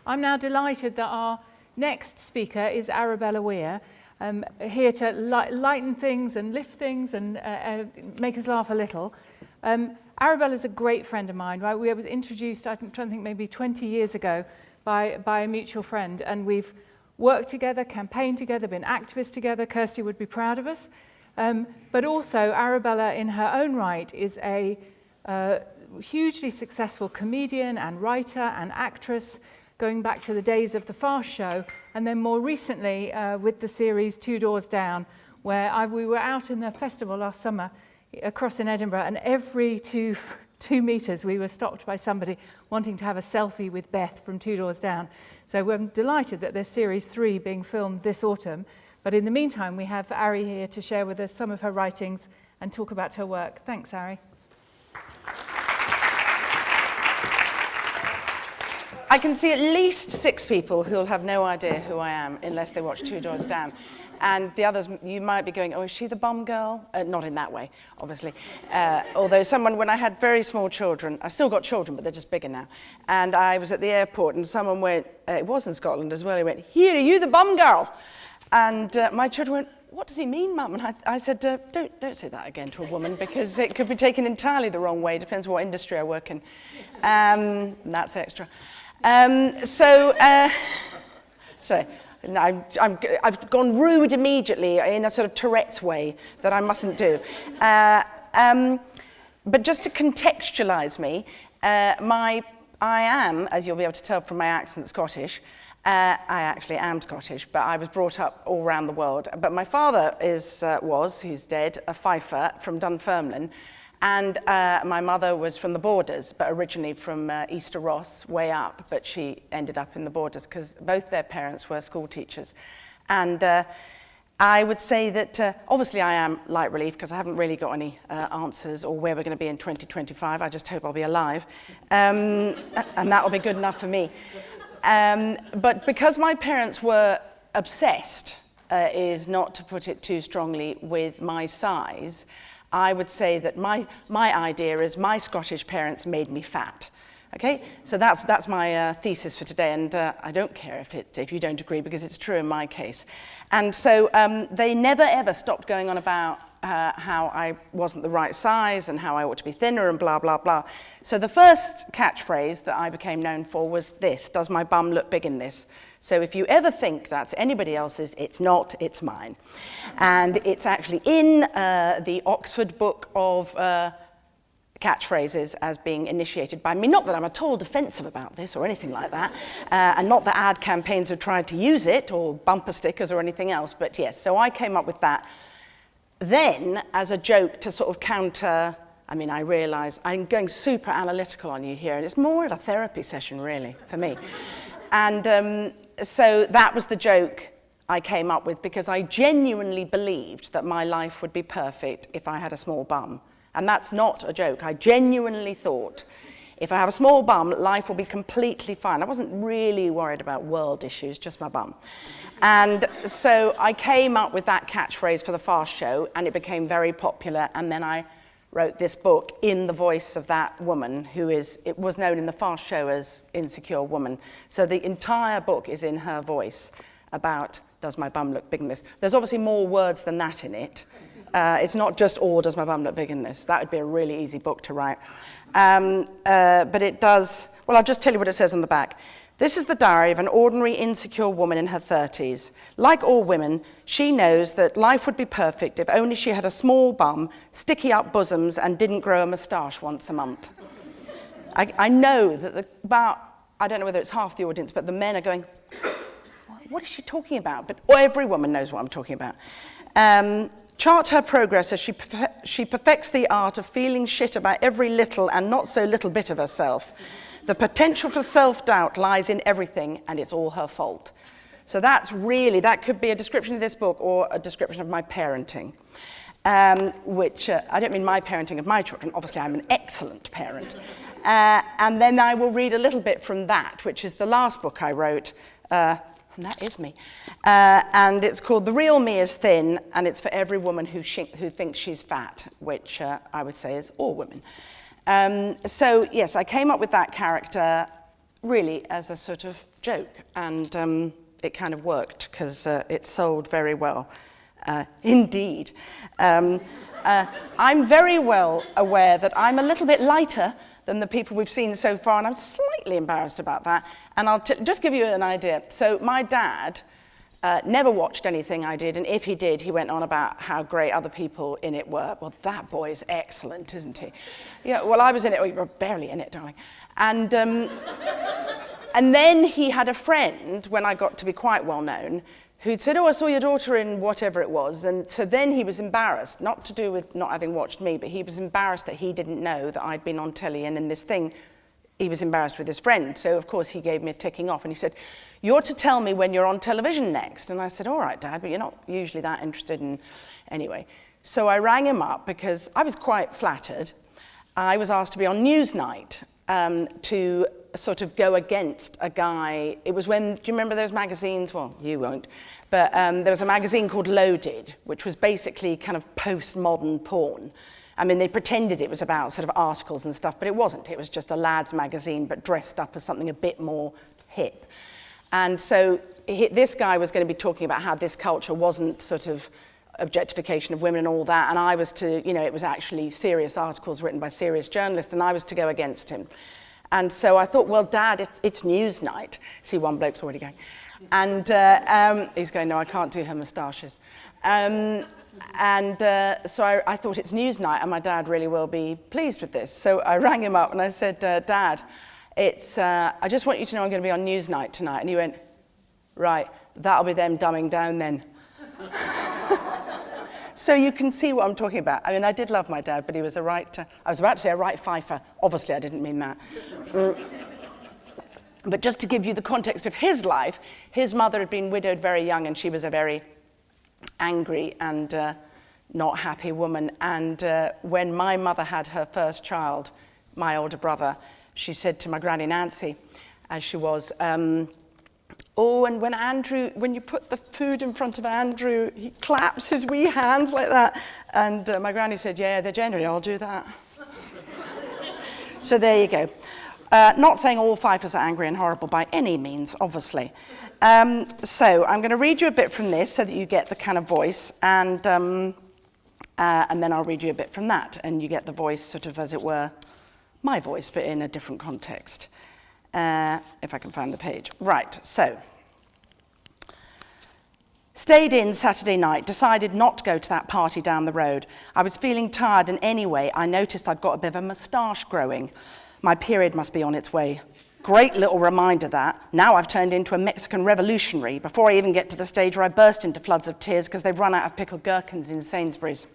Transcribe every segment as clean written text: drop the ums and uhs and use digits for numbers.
I'm now delighted that our next speaker is Arabella Weir, here to lighten things and lift things and make us laugh a little. Arabella is a great friend of mine. Right? We was introduced, I'm trying to think, maybe 20 years ago by a mutual friend, and we've worked together, campaigned together, been activists together. Kirsty would be proud of us. But also, Arabella, in her own right, is a hugely successful comedian and writer and actress, going back to the days of The Fast Show, and then more recently with the series Two Doors Down, where we were out in the festival last summer across in Edinburgh, and every two metres we were stopped by somebody wanting to have a selfie with Beth from Two Doors Down. So we're delighted that there's series 3 being filmed this autumn. But in the meantime, we have Ari here to share with us some of her writings and talk about her work. Thanks, Ari. I can see at least 6 people who'll have no idea who I am unless they watch Two Doors Down. And the others, you might be going, oh, is she the bum girl? Not in that way, obviously. Although when I had very small children, I've still got children, but they're just bigger now. And I was at the airport and someone went, it was in Scotland as well, he went, here, are you the bum girl? And my children went, what does he mean, Mum? And I said, don't say that again to a woman, because it could be taken entirely the wrong way. Depends what industry I work in. And that's extra. Sorry, I've gone rude immediately in a sort of Tourette's way that I mustn't do. But just to contextualise me, I am, as you'll be able to tell from my accent, Scottish. I actually am Scottish, but I was brought up all around the world. But my father he's dead, a Fifer from Dunfermline. And my mother was from the Borders, but originally from Easter Ross, way up. But she ended up in the Borders because both their parents were school teachers. And I would say that obviously I am light relief because I haven't really got any answers or where we're going to be in 2025. I just hope I'll be alive. And that'll be good enough for me. But because my parents were obsessed, is not to put it too strongly, with my size, I would say that my idea is my Scottish parents made me fat. Okay, so that's my thesis for today, and I don't care if you don't agree, because it's true in my case. And so they never ever stopped going on about how I wasn't the right size and how I ought to be thinner and blah blah blah. So the first catchphrase that I became known for was this: does my bum look big in this? So if you ever think that's anybody else's, it's not, it's mine. And it's actually in the Oxford Book of Catchphrases as being initiated by me. Not that I'm at all defensive about this or anything like that, and not that ad campaigns have tried to use it or bumper stickers or anything else, but yes, so I came up with that. Then, as a joke to sort of counter, I realise I'm going super analytical on you here, and it's more of a therapy session, really, for me. And so that was the joke I came up with, because I genuinely believed that my life would be perfect if I had a small bum. And that's not a joke. I genuinely thought, if I have a small bum, life will be completely fine. I wasn't really worried about world issues, just my bum. And so I came up with that catchphrase for The Fast Show, and it became very popular. And then I wrote this book in the voice of that woman it was known in The Fast Show as Insecure Woman. So the entire book is in her voice about, does my bum look big in this? There's obviously more words than that in it. It's not just, does my bum look big in this? That would be a really easy book to write. But it does, well, I'll just tell you what it says on the back. This is the diary of an ordinary, insecure woman in her 30s. Like all women, she knows that life would be perfect if only she had a small bum, sticky up bosoms, and didn't grow a moustache once a month. I know that I don't know whether it's half the audience, but the men are going, what is she talking about? But every woman knows what I'm talking about. Chart her progress as she perfects the art of feeling shit about every little and not so little bit of herself. The potential for self-doubt lies in everything, and it's all her fault. So that could be a description of this book or a description of my parenting, which I don't mean my parenting of my children. Obviously, I'm an excellent parent. And then I will read a little bit from that, which is the last book I wrote, and that is me. And it's called The Real Me is Thin, and it's for every woman who thinks she's fat, which I would say is all women. So yes, I came up with that character really as a sort of joke, and it kind of worked because it sold very well. Indeed. I'm very well aware that I'm a little bit lighter than the people we've seen so far, and I'm slightly embarrassed about that. And I'll just give you an idea. So my dad never watched anything I did, and if he did, he went on about how great other people in it were. Well, that boy's excellent, isn't he? Yeah, well, I was in it. Well, you were barely in it, darling. And then he had a friend, when I got to be quite well known, who'd said, oh, I saw your daughter in whatever it was. And so then he was embarrassed, not to do with not having watched me, but he was embarrassed that he didn't know that I'd been on telly and in this thing. He was embarrassed with his friend. So, of course, he gave me a ticking off. And he said, you're to tell me when you're on television next. And I said, all right, Dad, but you're not usually that interested in... Anyway, so I rang him up because I was quite flattered. I was asked to be on Newsnight to sort of go against a guy. It was when, do you remember those magazines? Well, you won't. But there was a magazine called Loaded, which was basically kind of postmodern porn. I mean, they pretended it was about sort of articles and stuff, but it wasn't. It was just a lad's magazine, but dressed up as something a bit more hip. And so this guy was going to be talking about how this culture wasn't sort of objectification of women and all that, and I was to, you know, it was actually serious articles written by serious journalists, and I was to go against him. And so I thought, well, Dad, it's Newsnight. See, one bloke's already going. And he's going, no, I can't do her moustaches. So I thought, it's Newsnight, and my dad really will be pleased with this. So I rang him up and I said, Dad, I just want you to know I'm going to be on Newsnight tonight. And he went, right, that'll be them dumbing down then. So you can see what I'm talking about. I mean, I did love my dad, but he was I was about to say a right fifer. Obviously, I didn't mean that. But just to give you the context of his life, his mother had been widowed very young, and she was a very angry and not happy woman. And when my mother had her first child, my older brother, she said to my granny Nancy, as she was, oh, and when you put the food in front of Andrew, he claps his wee hands like that. And my granny said, yeah, they generally all do that. So there you go. Not saying all fifers are angry and horrible by any means, obviously. So I'm going to read you a bit from this so that you get the kind of voice, and then I'll read you a bit from that, and you get the voice sort of, as it were, my voice, but in a different context. If I can find the page. Right, so. Stayed in Saturday night, decided not to go to that party down the road. I was feeling tired, and anyway, I noticed I'd got a bit of a moustache growing. My period must be on its way. Great little reminder that. Now I've turned into a Mexican revolutionary before I even get to the stage where I burst into floods of tears because they've run out of pickled gherkins in Sainsbury's.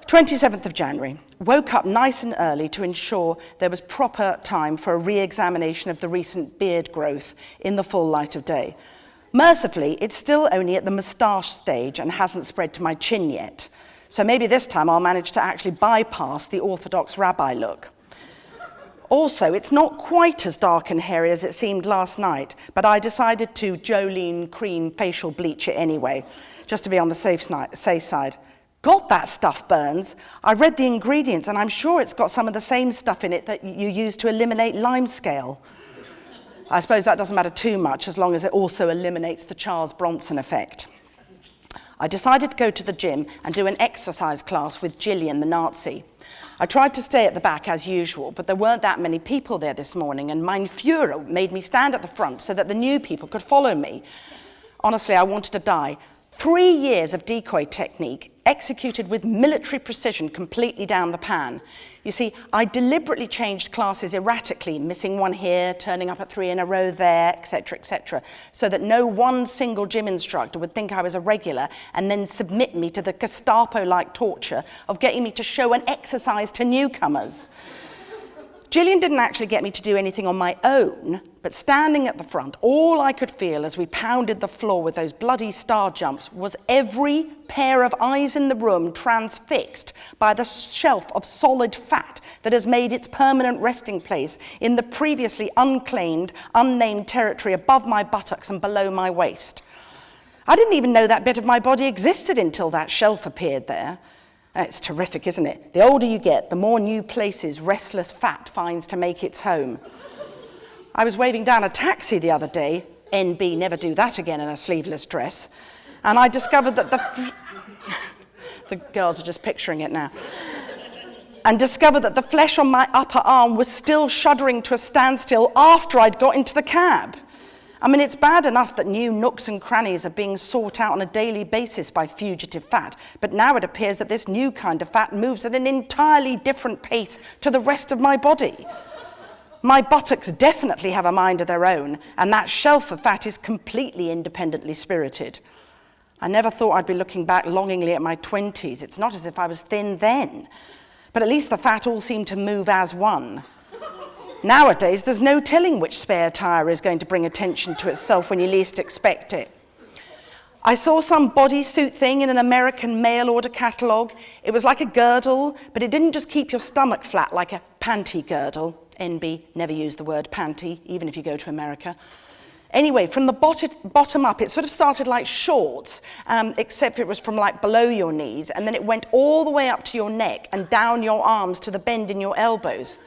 27th of January, woke up nice and early to ensure there was proper time for a re-examination of the recent beard growth in the full light of day. Mercifully, it's still only at the moustache stage and hasn't spread to my chin yet. So maybe this time I'll manage to actually bypass the orthodox rabbi look. Also, it's not quite as dark and hairy as it seemed last night, but I decided to Jolene cream facial bleach it anyway, just to be on the safe side. God, that stuff burns. I read the ingredients, and I'm sure it's got some of the same stuff in it that you use to eliminate limescale. I suppose that doesn't matter too much, as long as it also eliminates the Charles Bronson effect. I decided to go to the gym and do an exercise class with Gillian, the Nazi. I tried to stay at the back as usual, but there weren't that many people there this morning, and mein Führer made me stand at the front so that the new people could follow me. Honestly, I wanted to die. 3 years of decoy technique, executed with military precision completely down the pan. You see, I deliberately changed classes erratically, missing one here, turning up at 3 in a row there, etc., so that no one single gym instructor would think I was a regular and then submit me to the Gestapo-like torture of getting me to show an exercise to newcomers. Gillian didn't actually get me to do anything on my own, but standing at the front, all I could feel as we pounded the floor with those bloody star jumps was every pair of eyes in the room transfixed by the shelf of solid fat that has made its permanent resting place in the previously unclaimed, unnamed territory above my buttocks and below my waist. I didn't even know that bit of my body existed until that shelf appeared there. It's terrific, isn't it? The older you get, the more new places restless fat finds to make its home. I was waving down a taxi the other day, NB, never do that again in a sleeveless dress, and I discovered that the girls are just picturing it now, and discovered that the flesh on my upper arm was still shuddering to a standstill after I'd got into the cab. I mean, it's bad enough that new nooks and crannies are being sought out on a daily basis by fugitive fat, but now it appears that this new kind of fat moves at an entirely different pace to the rest of my body. My buttocks definitely have a mind of their own, and that shelf of fat is completely independently spirited. I never thought I'd be looking back longingly at my 20s. It's not as if I was thin then, but at least the fat all seemed to move as one. Nowadays, there's no telling which spare tire is going to bring attention to itself when you least expect it. I saw some bodysuit thing in an American mail order catalogue. It was like a girdle, but it didn't just keep your stomach flat like a panty girdle. NB, never use the word panty, even if you go to America. Anyway, from the bottom up, it sort of started like shorts, except it was from like below your knees, and then it went all the way up to your neck and down your arms to the bend in your elbows.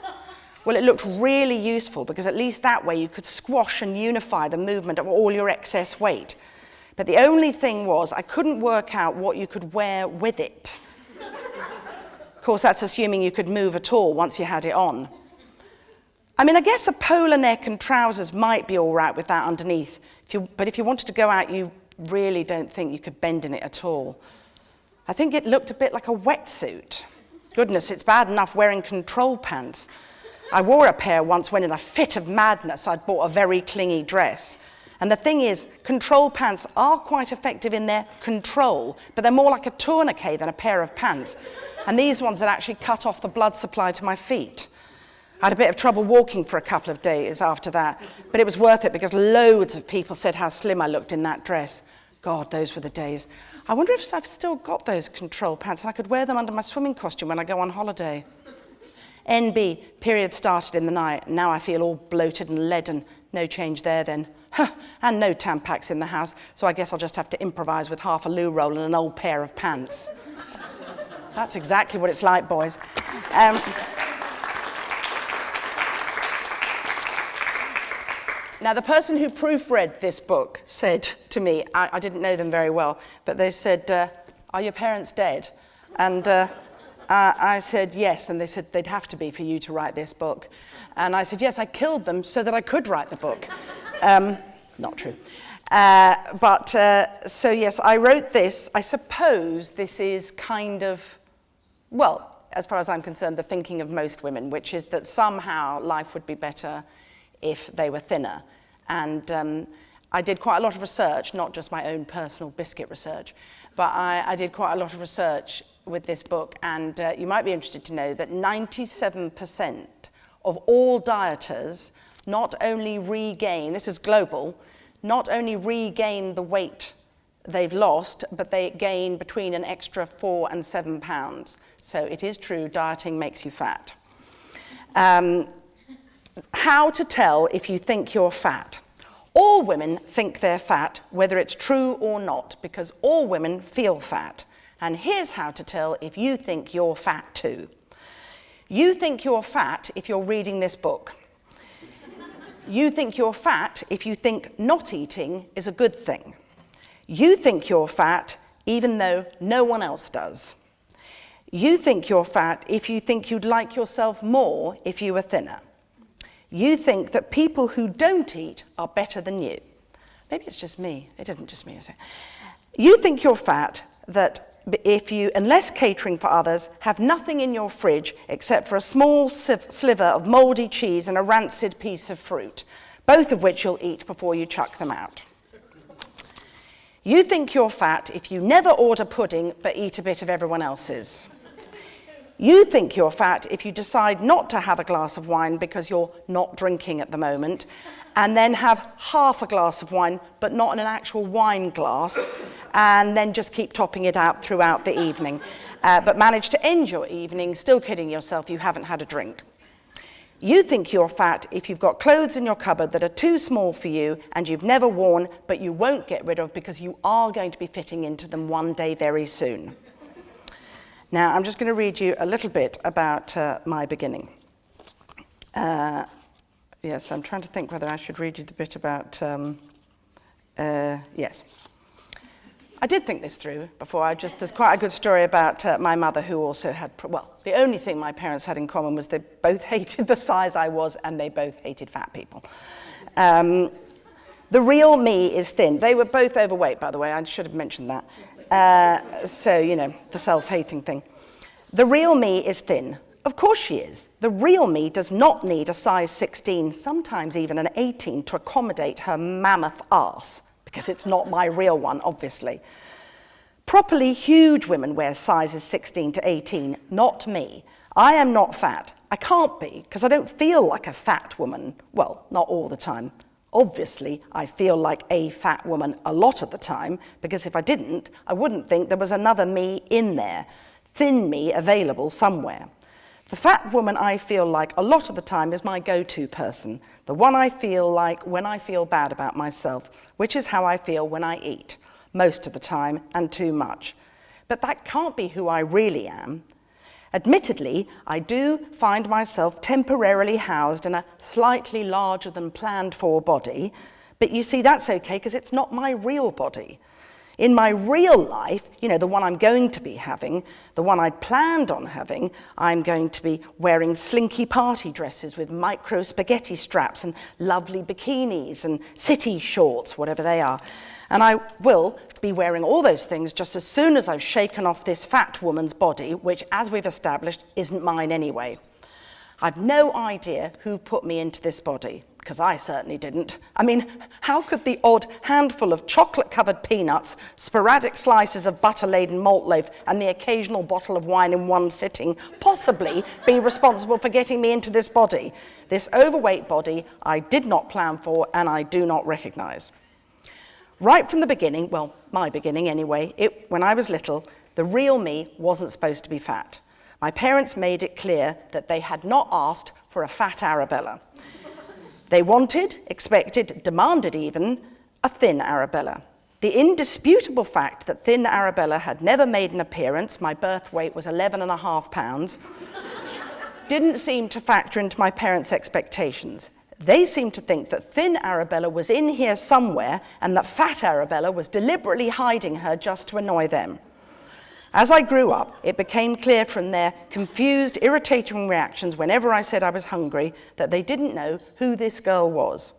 Well, it looked really useful because at least that way you could squash and unify the movement of all your excess weight. But the only thing was I couldn't work out what you could wear with it. Of course, that's assuming you could move at all once you had it on. I mean, I guess a polo neck and trousers might be all right with that underneath, but if you wanted to go out, you really don't think you could bend in it at all. I think it looked a bit like a wetsuit. Goodness, it's bad enough wearing control pants. I wore a pair once when in a fit of madness I'd bought a very clingy dress. And the thing is, control pants are quite effective in their control, but they're more like a tourniquet than a pair of pants. And these ones had actually cut off the blood supply to my feet. I had a bit of trouble walking for a couple of days after that, but it was worth it because loads of people said how slim I looked in that dress. God, those were the days. I wonder if I've still got those control pants and I could wear them under my swimming costume when I go on holiday. NB, period started in the night. Now I feel all bloated and leaden. No change there then. And no Tampax in the house, so I guess I'll just have to improvise with half a loo roll and an old pair of pants. That's exactly what it's like, boys. Now, the person who proofread this book said to me, I didn't know them very well, but they said, are your parents dead? And I said, yes, and they said they'd have to be for you to write this book. And I said, yes, I killed them so that I could write the book. Not true. So yes, I wrote this. I suppose this is kind of, well, as far as I'm concerned, the thinking of most women, which is that somehow life would be better if they were thinner. And I did quite a lot of research, not just my own personal biscuit research, but I did quite a lot of research with this book, and you might be interested to know that 97% of all dieters not only regain, this is global, not only regain the weight they've lost, but they gain between an extra 4 and 7 pounds. So it is true, dieting makes you fat. How to tell if you think you're fat. All women think they're fat, whether it's true or not, because all women feel fat. And here's how to tell if you think you're fat too. You think you're fat if you're reading this book. You think you're fat if you think not eating is a good thing. You think you're fat even though no one else does. You think you're fat if you think you'd like yourself more if you were thinner. You think that people who don't eat are better than you. Maybe it's just me. It isn't just me, is it? You think you're fat that if you, unless catering for others, have nothing in your fridge except for a small sliver of mouldy cheese and a rancid piece of fruit, both of which you'll eat before you chuck them out. You think you're fat if you never order pudding but eat a bit of everyone else's. You think you're fat if you decide not to have a glass of wine because you're not drinking at the moment, and then have half a glass of wine, but not in an actual wine glass, and then just keep topping it out throughout the evening, but manage to end your evening still kidding yourself you haven't had a drink. You think you're fat if you've got clothes in your cupboard that are too small for you and you've never worn, but you won't get rid of because you are going to be fitting into them one day very soon. Now, I'm just going to read you a little bit about my beginning. Yeah, Yes, I'm trying to think whether I should read you the bit about, yes. I did think this through before. There's quite a good story about my mother who also had, the only thing my parents had in common was they both hated the size I was and they both hated fat people. The real me is thin. They were both overweight, by the way. I should have mentioned that. So, the self-hating thing. The real me is thin. Of course she is. The real me does not need a size 16, sometimes even an 18, to accommodate her mammoth arse, because it's not my real one, obviously. Properly huge women wear sizes 16 to 18, not me. I am not fat. I can't be, because I don't feel like a fat woman. Well, not all the time. Obviously, I feel like a fat woman a lot of the time, because if I didn't, I wouldn't think there was another me in there, thin me available somewhere. The fat woman I feel like a lot of the time is my go-to person, the one I feel like when I feel bad about myself, which is how I feel when I eat, most of the time and too much. But that can't be who I really am. Admittedly, I do find myself temporarily housed in a slightly larger than planned for body, but you see, that's okay because it's not my real body. In my real life, the one I'm going to be having, the one I planned on having, I'm going to be wearing slinky party dresses with micro spaghetti straps and lovely bikinis and city shorts, whatever they are. And I will be wearing all those things just as soon as I've shaken off this fat woman's body, which, as we've established, isn't mine anyway. I've no idea who put me into this body, because I certainly didn't. I mean, how could the odd handful of chocolate-covered peanuts, sporadic slices of butter-laden malt loaf, and the occasional bottle of wine in one sitting possibly be responsible for getting me into this body? This overweight body I did not plan for and I do not recognize. Right from the beginning, well, my beginning anyway, when I was little, the real me wasn't supposed to be fat. My parents made it clear that they had not asked for a fat Arabella. They wanted, expected, demanded even, a thin Arabella. The indisputable fact that thin Arabella had never made an appearance, my birth weight was 11.5 pounds, didn't seem to factor into my parents' expectations. They seemed to think that thin Arabella was in here somewhere and that fat Arabella was deliberately hiding her just to annoy them. As I grew up, it became clear from their confused, irritating reactions whenever I said I was hungry that they didn't know who this girl was.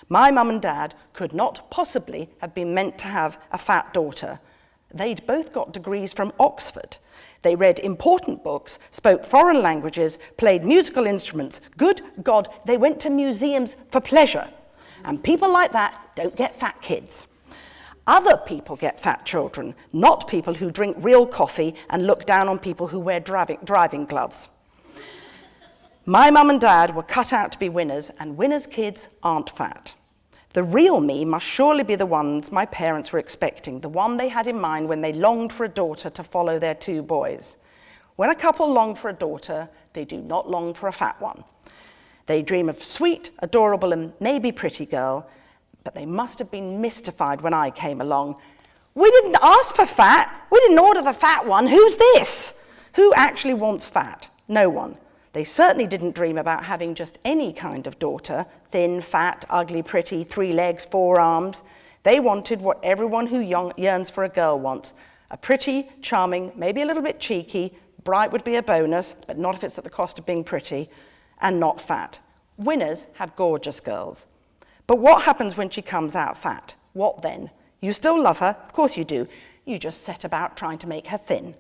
My mum and dad could not possibly have been meant to have a fat daughter. They'd both got degrees from Oxford. They read important books, spoke foreign languages, played musical instruments. Good God, they went to museums for pleasure. And people like that don't get fat kids. Other people get fat children, not people who drink real coffee and look down on people who wear driving gloves. My mum and dad were cut out to be winners, and winners' kids aren't fat. The real me must surely be the ones my parents were expecting, the one they had in mind when they longed for a daughter to follow their two boys. When a couple long for a daughter, they do not long for a fat one. They dream of sweet, adorable, and maybe pretty girl, but they must have been mystified when I came along. We didn't ask for fat. We didn't order the fat one. Who's this? Who actually wants fat? No one. They certainly didn't dream about having just any kind of daughter, thin, fat, ugly, pretty, 3 legs, 4 arms. They wanted what everyone who yearns for a girl wants. A pretty, charming, maybe a little bit cheeky, bright would be a bonus, but not if it's at the cost of being pretty, and not fat. Winners have gorgeous girls. But what happens when she comes out fat? What then? You still love her? Of course you do. You just set about trying to make her thin.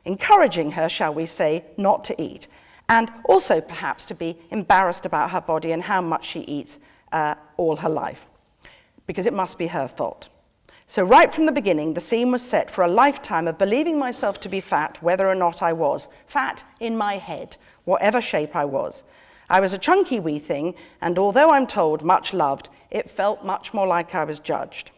Encouraging her, shall we say, not to eat. And also perhaps to be embarrassed about her body and how much she eats all her life. Because it must be her fault. So right from the beginning, the scene was set for a lifetime of believing myself to be fat, whether or not I was. Fat in my head, whatever shape I was. I was a chunky wee thing, and although I'm told much loved, it felt much more like I was judged.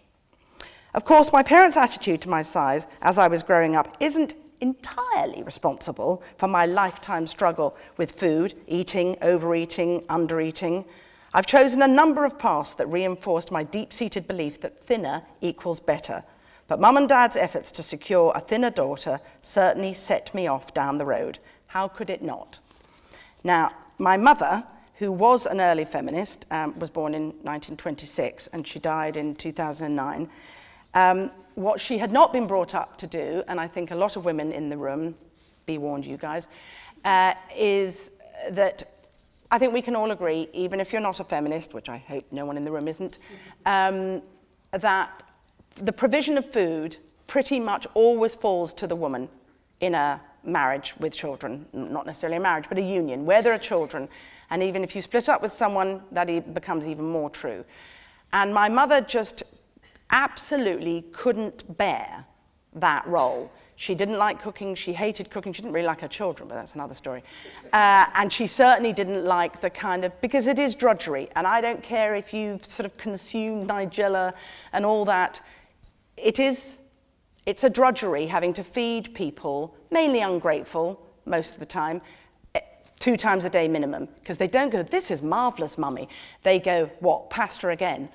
Of course, my parents' attitude to my size as I was growing up isn't entirely responsible for my lifetime struggle with food, eating, overeating, undereating. I've chosen a number of paths that reinforced my deep-seated belief that thinner equals better. But Mum and Dad's efforts to secure a thinner daughter certainly set me off down the road. How could it not? Now, my mother who was an early feminist, was born in 1926 and she died in 2009. What she had not been brought up to do, and I think a lot of women in the room, be warned you guys, is that I think we can all agree, even if you're not a feminist, which I hope no one in the room isn't, that the provision of food pretty much always falls to the woman in a marriage with children, not necessarily a marriage, but a union, where there are children. And even if you split up with someone, that becomes even more true. And my mother just absolutely couldn't bear that role. She didn't like cooking, she hated cooking, she didn't really like her children, but that's another story. And she certainly didn't like the kind of, because it is drudgery, and I don't care if you sort of consume Nigella and all that, it's a drudgery having to feed people, mainly ungrateful most of the time, 2 times a day minimum, because they don't go, this is marvellous, mummy. They go, what, pasta again?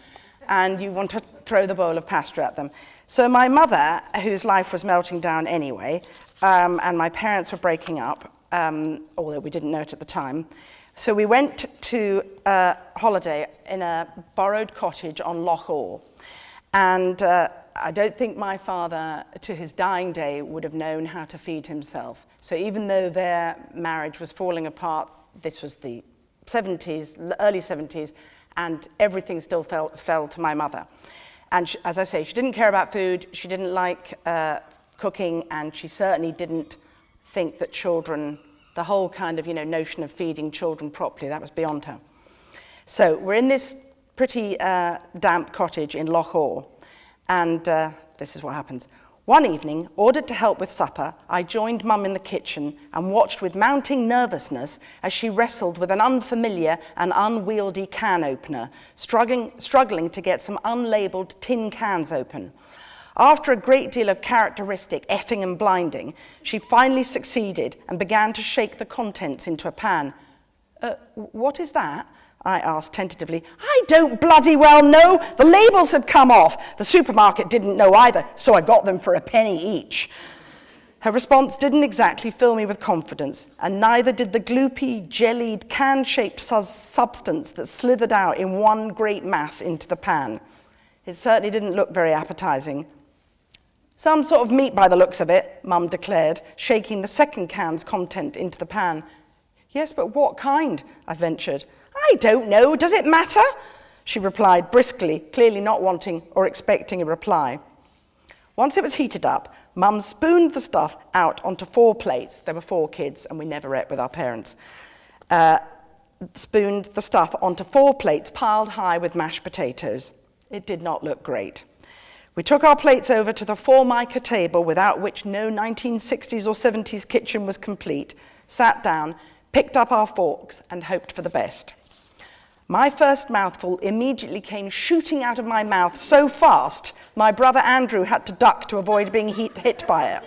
And you want to throw the bowl of pasta at them. So my mother, whose life was melting down anyway, and my parents were breaking up, although we didn't know it at the time, so we went to a holiday in a borrowed cottage on Loch Awe. And I don't think my father, to his dying day, would have known how to feed himself. So even though their marriage was falling apart, this was the 70s, early 70s, and everything still fell to my mother. And she, as I say, she didn't care about food, she didn't like cooking, and she certainly didn't think that children, the whole kind of, notion of feeding children properly, that was beyond her. So we're in this pretty damp cottage in Loch Awe, and this is what happens. One evening, ordered to help with supper, I joined Mum in the kitchen and watched with mounting nervousness as she wrestled with an unfamiliar and unwieldy can opener, struggling to get some unlabeled tin cans open. After a great deal of characteristic effing and blinding, she finally succeeded and began to shake the contents into a pan. What is that? I asked tentatively. I don't bloody well know. The labels had come off. The supermarket didn't know either, so I got them for a penny each. Her response didn't exactly fill me with confidence, and neither did the gloopy, jellied, can-shaped substance that slithered out in one great mass into the pan. It certainly didn't look very appetizing. Some sort of meat by the looks of it, Mum declared, shaking the second can's content into the pan. Yes, but what kind? I ventured. I don't know, does it matter? She replied briskly, clearly not wanting or expecting a reply. Once it was heated up, Mum spooned the stuff out onto 4 plates. There were 4 kids, and we never ate with our parents. Spooned the stuff onto 4 plates piled high with mashed potatoes. It did not look great. We took our plates over to the Formica table, without which no 1960s or 70s kitchen was complete, sat down, picked up our forks, and hoped for the best. My first mouthful immediately came shooting out of my mouth so fast, my brother Andrew had to duck to avoid being hit by it.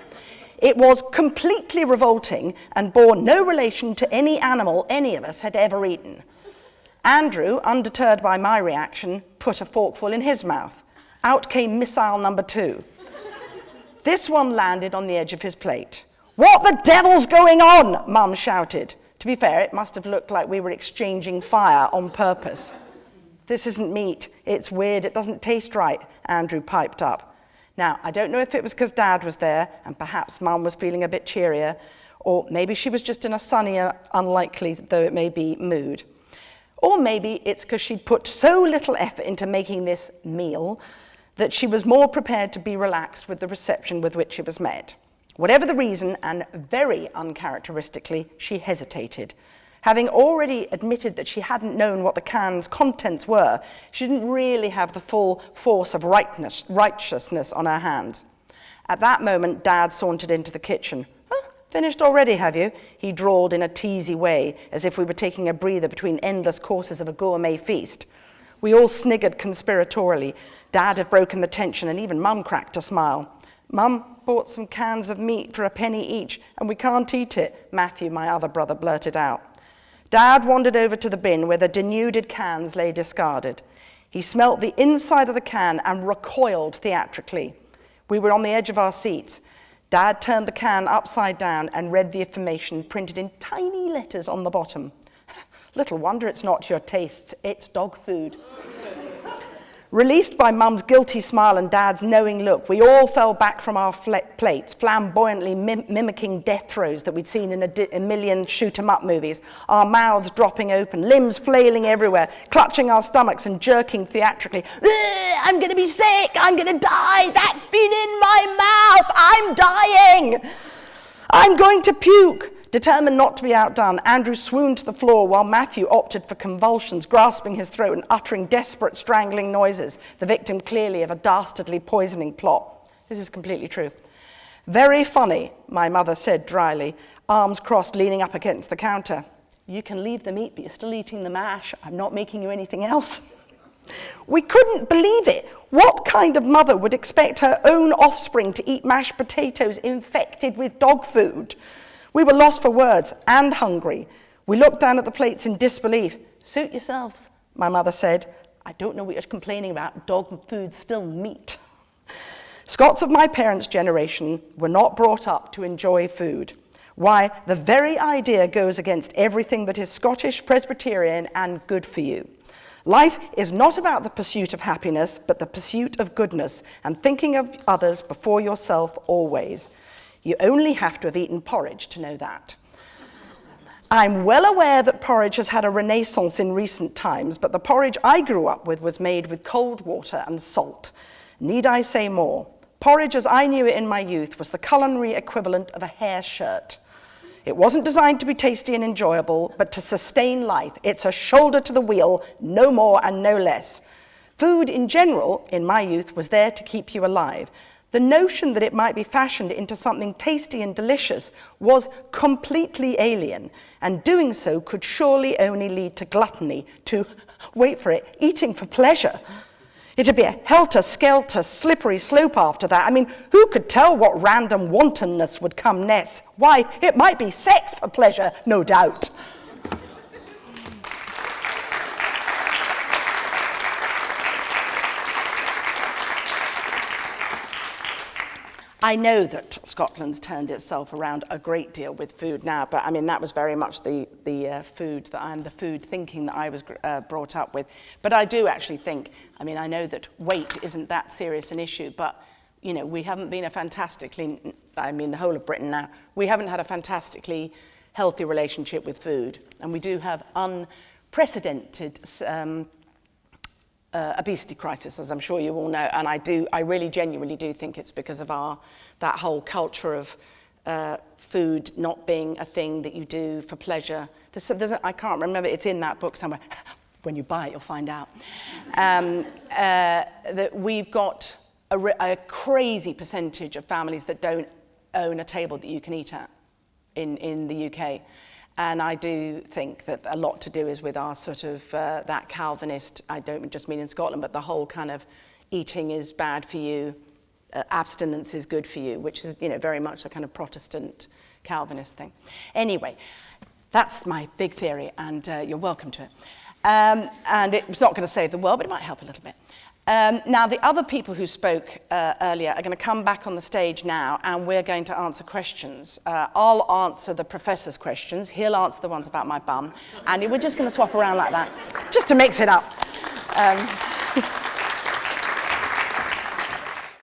It was completely revolting and bore no relation to any animal any of us had ever eaten. Andrew, undeterred by my reaction, put a forkful in his mouth. Out came missile number 2. This one landed on the edge of his plate. What the devil's going on? Mum shouted. To be fair, it must have looked like we were exchanging fire on purpose. This isn't meat. It's weird. It doesn't taste right, Andrew piped up. Now, I don't know if it was because Dad was there and perhaps Mum was feeling a bit cheerier, or maybe she was just in a sunnier, unlikely though it may be, mood. Or maybe it's because she'd put so little effort into making this meal that she was more prepared to be relaxed with the reception with which it was met. Whatever the reason, and very uncharacteristically, she hesitated. Having already admitted that she hadn't known what the can's contents were, she didn't really have the full force of righteousness on her hands. At that moment, Dad sauntered into the kitchen. Finished already, have you? He drawled in a teasy way, as if we were taking a breather between endless courses of a gourmet feast. We all sniggered conspiratorially. Dad had broken the tension, and even Mum cracked a smile. Mum bought some cans of meat for a penny each, and we can't eat it, Matthew, my other brother, blurted out. Dad wandered over to the bin where the denuded cans lay discarded. He smelt the inside of the can and recoiled theatrically. We were on the edge of our seats. Dad turned the can upside down and read the information printed in tiny letters on the bottom. Little wonder it's not to your tastes, it's dog food. Released by Mum's guilty smile and Dad's knowing look, we all fell back from our plates, flamboyantly mimicking death throes that we'd seen in a million shoot-'em-up movies, our mouths dropping open, limbs flailing everywhere, clutching our stomachs and jerking theatrically. I'm going to be sick, I'm going to die, that's been in my mouth, I'm dying, I'm going to puke. Determined not to be outdone, Andrew swooned to the floor while Matthew opted for convulsions, grasping his throat and uttering desperate, strangling noises, the victim clearly of a dastardly poisoning plot. This is completely true. Very funny, my mother said dryly, arms crossed, leaning up against the counter. You can leave the meat, but you're still eating the mash. I'm not making you anything else. We couldn't believe it. What kind of mother would expect her own offspring to eat mashed potatoes infected with dog food? We were lost for words and hungry. We looked down at the plates in disbelief. Suit yourselves, my mother said. I don't know what you're complaining about. Dog food's still meat. Scots of my parents' generation were not brought up to enjoy food. Why, the very idea goes against everything that is Scottish, Presbyterian, and good for you. Life is not about the pursuit of happiness, but the pursuit of goodness, and thinking of others before yourself always. You only have to have eaten porridge to know that. I'm well aware that porridge has had a renaissance in recent times, but the porridge I grew up with was made with cold water and salt. Need I say more? Porridge as I knew it in my youth was the culinary equivalent of a hair shirt. It wasn't designed to be tasty and enjoyable, but to sustain life. It's a shoulder to the wheel, no more and no less. Food in general, in my youth, was there to keep you alive. The notion that it might be fashioned into something tasty and delicious was completely alien, and doing so could surely only lead to gluttony, to, wait for it, eating for pleasure. It'd be a helter-skelter, slippery slope after that. I mean, who could tell what random wantonness would come next? Why, it might be sex for pleasure, no doubt. I know that Scotland's turned itself around a great deal with food now, but I mean, that was very much the food thinking that I was brought up with. But I do actually think, I mean, I know that weight isn't that serious an issue, but, you know, we haven't been the whole of Britain now, we haven't had a fantastically healthy relationship with food. And we do have unprecedented obesity crisis, as I'm sure you all know, and I really genuinely do think it's because of that whole culture of food not being a thing that you do for pleasure. I can't remember, it's in that book somewhere. When you buy it, you'll find out. That we've got a crazy percentage of families that don't own a table that you can eat at in the UK. And I do think that a lot to do is with our sort of that Calvinist, I don't just mean in Scotland, but the whole kind of eating is bad for you, abstinence is good for you, which is, you know, very much a kind of Protestant Calvinist thing. Anyway, that's my big theory, and you're welcome to it. And it's not going to save the world, but it might help a little bit. Now, the other people who spoke earlier are going to come back on the stage now, and we're going to answer questions. I'll answer the professor's questions. He'll answer the ones about my bum. And we're just going to swap around like that, just to mix it up.